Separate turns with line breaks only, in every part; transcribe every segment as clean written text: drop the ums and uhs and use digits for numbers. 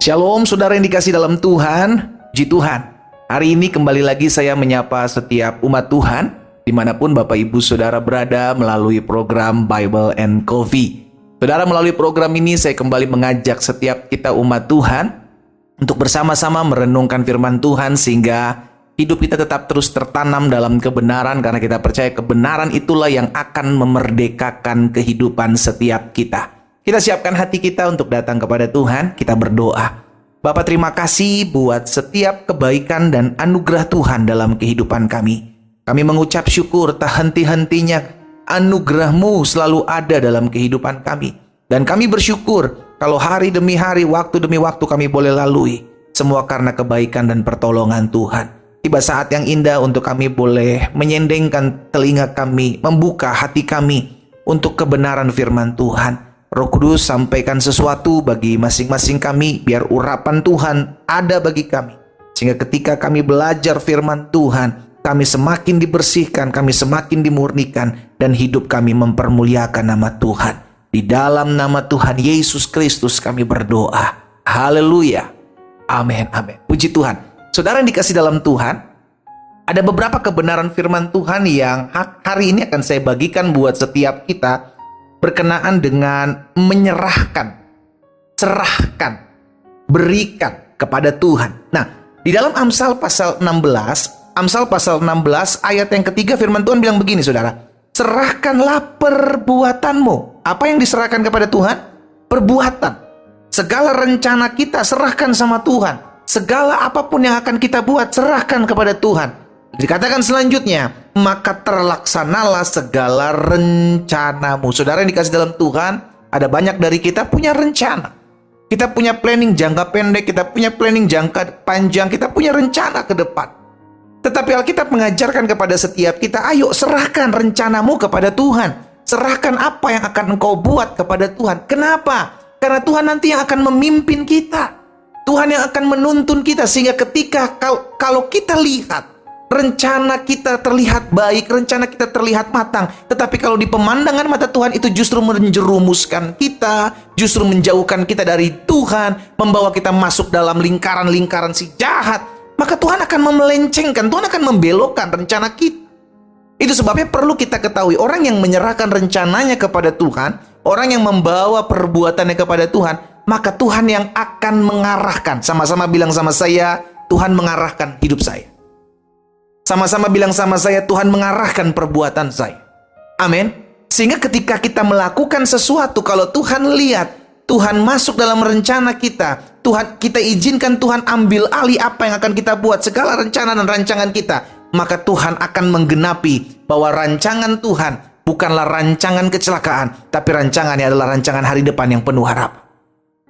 Shalom saudara yang dikasih dalam Tuhan, puji Tuhan. Hari ini kembali lagi saya menyapa setiap umat Tuhan, dimanapun Bapak Ibu Saudara berada melalui program Bible and Coffee. Saudara, melalui program ini saya kembali mengajak setiap kita umat Tuhan untuk bersama-sama merenungkan firman Tuhan sehingga hidup kita tetap terus tertanam dalam kebenaran, karena kita percaya kebenaran itulah yang akan memerdekakan kehidupan setiap kita. Kita siapkan hati kita untuk datang kepada Tuhan, kita berdoa. Bapa, terima kasih buat setiap kebaikan dan anugerah Tuhan dalam kehidupan kami. Kami mengucap syukur tak henti-hentinya anugerah-Mu selalu ada dalam kehidupan kami. Dan kami bersyukur kalau hari demi hari, waktu demi waktu kami boleh lalui. Semua karena kebaikan dan pertolongan Tuhan. Tiba saat yang indah untuk kami boleh menyendengkan telinga kami, membuka hati kami untuk kebenaran firman Tuhan. Roh Kudus, sampaikan sesuatu bagi masing-masing kami, biar urapan Tuhan ada bagi kami. Sehingga ketika kami belajar firman Tuhan, kami semakin dibersihkan, kami semakin dimurnikan, dan hidup kami mempermuliakan nama Tuhan. Di dalam nama Tuhan Yesus Kristus kami berdoa. Haleluya. Amin, amin. Puji Tuhan. Saudara yang dikasih dalam Tuhan, ada beberapa kebenaran firman Tuhan yang hari ini akan saya bagikan buat setiap kita, berkenaan dengan menyerahkan, serahkan, berikan kepada Tuhan. Nah, di dalam Amsal pasal 16 ayat yang ketiga, firman Tuhan bilang begini, saudara. Serahkanlah perbuatanmu. Apa yang diserahkan kepada Tuhan? Perbuatan. Segala rencana kita serahkan sama Tuhan. Segala apapun yang akan kita buat, serahkan kepada Tuhan. Dikatakan selanjutnya, maka terlaksanalah segala rencanamu. Saudara yang dikasih dalam Tuhan, ada banyak dari kita punya rencana. Kita punya planning jangka pendek, kita punya planning jangka panjang, kita punya rencana ke depan. Tetapi Alkitab mengajarkan kepada setiap kita, ayo serahkan rencanamu kepada Tuhan. Serahkan apa yang akan engkau buat kepada Tuhan. Kenapa? Karena Tuhan nanti yang akan memimpin kita. Tuhan yang akan menuntun kita, sehingga ketika kalau kita lihat rencana kita terlihat baik, rencana kita terlihat matang, tetapi kalau di pemandangan mata Tuhan itu justru menjerumuskan kita, justru menjauhkan kita dari Tuhan, membawa kita masuk dalam lingkaran-lingkaran si jahat, maka Tuhan akan memelencengkan, Tuhan akan membelokkan rencana kita. Itu sebabnya perlu kita ketahui, orang yang menyerahkan rencananya kepada Tuhan, orang yang membawa perbuatannya kepada Tuhan, maka Tuhan yang akan mengarahkan. Sama-sama bilang sama saya, Tuhan mengarahkan hidup saya. Sama-sama bilang sama saya, Tuhan mengarahkan perbuatan saya. Amin. Sehingga ketika kita melakukan sesuatu, kalau Tuhan lihat, Tuhan masuk dalam rencana kita, kita izinkan Tuhan ambil alih apa yang akan kita buat, segala rencana dan rancangan kita, maka Tuhan akan menggenapi bahwa rancangan Tuhan bukanlah rancangan kecelakaan, tapi rancangannya adalah rancangan hari depan yang penuh harapan.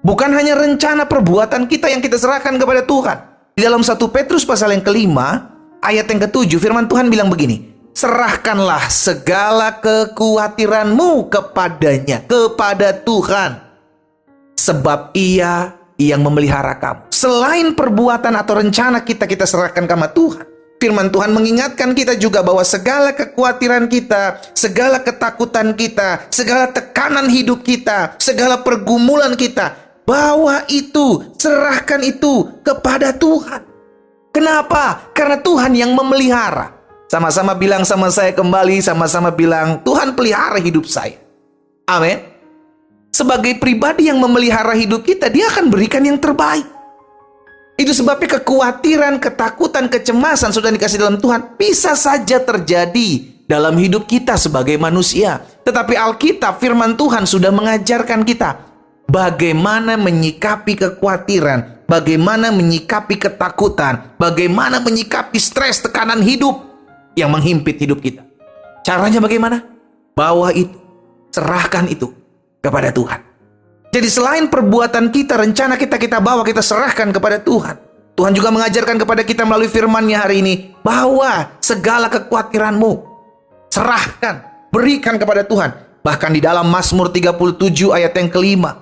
Bukan hanya rencana perbuatan kita yang kita serahkan kepada Tuhan. Di dalam 1 Petrus pasal yang kelima, ayat yang ke-7, firman Tuhan bilang begini, serahkanlah segala kekhawatiranmu kepadanya, kepada Tuhan, sebab Ia yang memelihara kamu. Selain perbuatan atau rencana kita serahkan kepada Tuhan, firman Tuhan mengingatkan kita juga bahwa segala kekhawatiran kita, segala ketakutan kita, segala tekanan hidup kita, segala pergumulan kita, bawa itu, serahkan itu kepada Tuhan. Kenapa? Karena Tuhan yang memelihara. Sama-sama bilang sama saya kembali, sama-sama bilang, Tuhan pelihara hidup saya. Amin. Sebagai pribadi yang memelihara hidup kita, Dia akan berikan yang terbaik. Itu sebabnya kekhawatiran, ketakutan, kecemasan sudah dikasih dalam Tuhan, bisa saja terjadi dalam hidup kita sebagai manusia. Tetapi Alkitab, firman Tuhan sudah mengajarkan kita bagaimana menyikapi kekhawatiran, bagaimana menyikapi ketakutan, bagaimana menyikapi stres, tekanan hidup yang menghimpit hidup kita. Caranya bagaimana? Bawa itu, serahkan itu kepada Tuhan. Jadi selain perbuatan kita, rencana kita bawa, kita serahkan kepada Tuhan. Tuhan juga mengajarkan kepada kita melalui firman-Nya hari ini, bawa segala kekhawatiranmu, serahkan, berikan kepada Tuhan. Bahkan di dalam Mazmur 37 ayat yang kelima,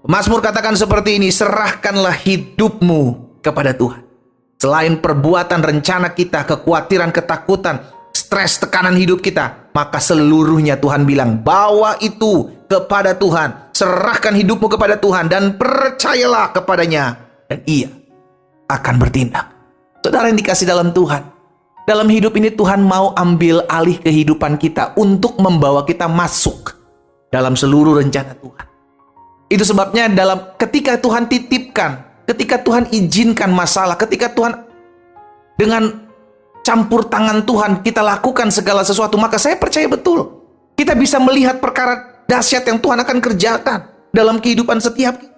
Mazmur katakan seperti ini, serahkanlah hidupmu kepada Tuhan. Selain perbuatan, rencana kita, kekhawatiran, ketakutan, stres, tekanan hidup kita, maka seluruhnya Tuhan bilang, bawa itu kepada Tuhan, serahkan hidupmu kepada Tuhan, dan percayalah kepadanya, dan Ia akan bertindak. Saudara yang dikasih dalam Tuhan, dalam hidup ini Tuhan mau ambil alih kehidupan kita untuk membawa kita masuk dalam seluruh rencana Tuhan. Itu sebabnya ketika Tuhan titipkan, ketika Tuhan izinkan masalah, ketika Tuhan dengan campur tangan Tuhan kita lakukan segala sesuatu, maka saya percaya betul kita bisa melihat perkara dahsyat yang Tuhan akan kerjakan dalam kehidupan setiap kita.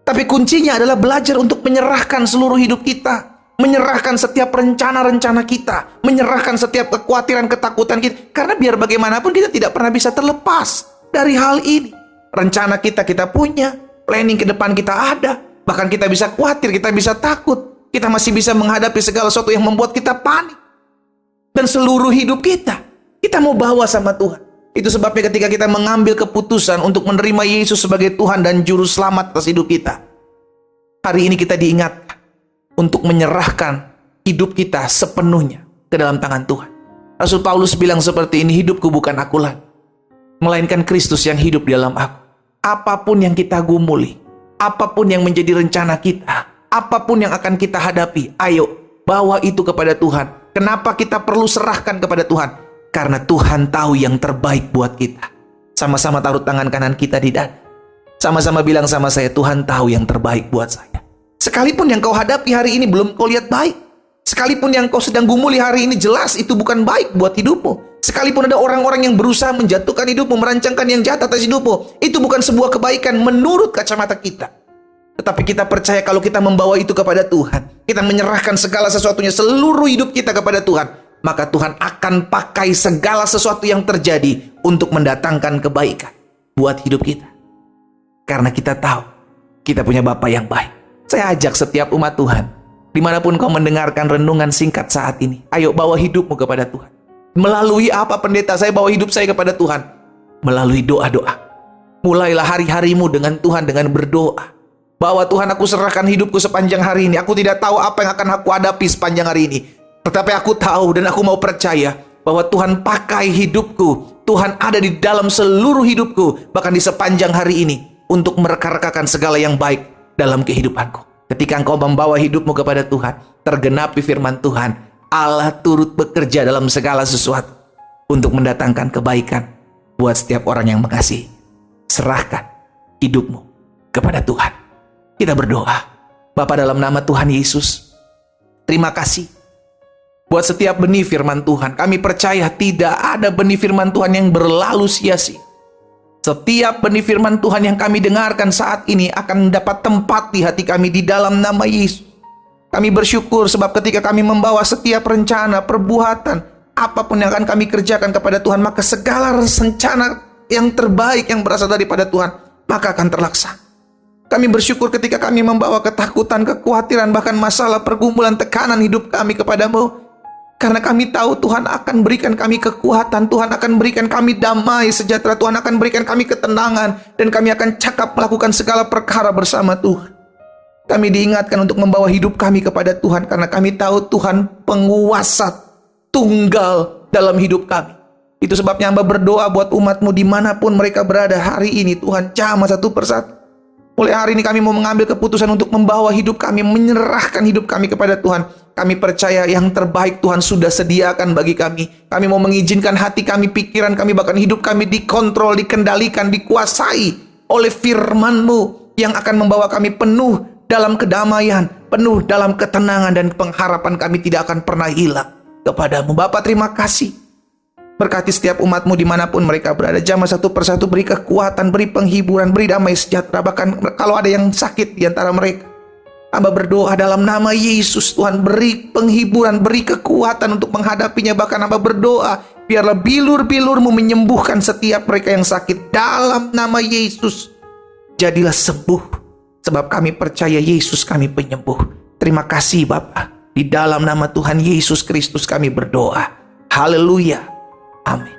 Tapi kuncinya adalah belajar untuk menyerahkan seluruh hidup kita, menyerahkan setiap rencana-rencana kita, menyerahkan setiap kekhawatiran, ketakutan kita. Karena biar bagaimanapun kita tidak pernah bisa terlepas dari hal ini. Rencana kita punya, planning ke depan kita ada, bahkan kita bisa khawatir, kita bisa takut, kita masih bisa menghadapi segala sesuatu yang membuat kita panik. Dan seluruh hidup kita mau bawa sama Tuhan. Itu sebabnya ketika kita mengambil keputusan untuk menerima Yesus sebagai Tuhan dan Juru Selamat atas hidup kita, hari ini kita diingatkan untuk menyerahkan hidup kita sepenuhnya ke dalam tangan Tuhan. Rasul Paulus bilang seperti ini, hidupku bukan aku lagi, melainkan Kristus yang hidup di dalam aku. Apapun yang kita gumuli, apapun yang menjadi rencana kita, apapun yang akan kita hadapi, ayo bawa itu kepada Tuhan. Kenapa kita perlu serahkan kepada Tuhan? Karena Tuhan tahu yang terbaik buat kita. Sama-sama taruh tangan kanan kita di dada. Sama-sama bilang sama saya, Tuhan tahu yang terbaik buat saya. Sekalipun yang kau hadapi hari ini belum kau lihat baik, sekalipun yang kau sedang gumuli hari ini jelas itu bukan baik buat hidupmu, sekalipun ada orang-orang yang berusaha menjatuhkan hidupmu, merancangkan yang jahat atas hidupmu, itu bukan sebuah kebaikan menurut kacamata kita. Tetapi kita percaya kalau kita membawa itu kepada Tuhan, kita menyerahkan segala sesuatunya, seluruh hidup kita kepada Tuhan, maka Tuhan akan pakai segala sesuatu yang terjadi untuk mendatangkan kebaikan buat hidup kita. Karena kita tahu kita punya Bapa yang baik. Saya ajak setiap umat Tuhan, dimanapun kau mendengarkan renungan singkat saat ini, ayo bawa hidupmu kepada Tuhan. Melalui apa pendeta? Saya bawa hidup saya kepada Tuhan melalui doa-doa. Mulailah hari-harimu dengan Tuhan dengan berdoa. Bahwa Tuhan, aku serahkan hidupku sepanjang hari ini. Aku tidak tahu apa yang akan aku hadapi sepanjang hari ini, tetapi aku tahu dan aku mau percaya bahwa Tuhan pakai hidupku. Tuhan ada di dalam seluruh hidupku, bahkan di sepanjang hari ini, untuk mereka-rekakan segala yang baik dalam kehidupanku. Ketika engkau membawa hidupmu kepada Tuhan, tergenapi firman Tuhan, Allah turut bekerja dalam segala sesuatu untuk mendatangkan kebaikan buat setiap orang yang mengasihi. Serahkan hidupmu kepada Tuhan. Kita berdoa. Bapa, dalam nama Tuhan Yesus, terima kasih buat setiap benih firman Tuhan. Kami percaya tidak ada benih firman Tuhan yang berlalu sia-sia. Setiap benih firman Tuhan yang kami dengarkan saat ini akan dapat tempat di hati kami di dalam nama Yesus. Kami bersyukur sebab ketika kami membawa setiap rencana, perbuatan, apapun yang akan kami kerjakan kepada Tuhan, maka segala rencana yang terbaik yang berasal daripada Tuhan, maka akan terlaksana. Kami bersyukur ketika kami membawa ketakutan, kekhawatiran, bahkan masalah, pergumulan, tekanan hidup kami kepadamu. Karena kami tahu Tuhan akan berikan kami kekuatan, Tuhan akan berikan kami damai sejahtera, Tuhan akan berikan kami ketenangan, dan kami akan cakap melakukan segala perkara bersama Tuhan. Kami diingatkan untuk membawa hidup kami kepada Tuhan, karena kami tahu Tuhan penguasa tunggal dalam hidup kami. Itu sebabnya hamba berdoa buat umatmu dimanapun mereka berada hari ini, Tuhan jamah satu persatu. Mulai hari ini kami mau mengambil keputusan untuk membawa hidup kami, menyerahkan hidup kami kepada Tuhan. Kami percaya yang terbaik Tuhan sudah sediakan bagi kami. Kami mau mengizinkan hati kami, pikiran kami, bahkan hidup kami dikontrol, dikendalikan, dikuasai oleh firman-Mu yang akan membawa kami penuh dalam kedamaian, penuh dalam ketenangan, dan pengharapan kami tidak akan pernah hilang kepadamu. Bapa, terima kasih. Berkati setiap umat-Mu dimanapun mereka berada. Jamah satu persatu, beri kekuatan, beri penghiburan, beri damai sejahtera. Bahkan kalau ada yang sakit di antara mereka, hamba berdoa dalam nama Yesus, Tuhan beri penghiburan, beri kekuatan untuk menghadapinya. Bahkan hamba berdoa, biarlah bilur-bilur-Mu menyembuhkan setiap mereka yang sakit. Dalam nama Yesus, jadilah sembuh. Sebab kami percaya Yesus kami penyembuh. Terima kasih Bapa. Di dalam nama Tuhan Yesus Kristus kami berdoa. Haleluya. Amin.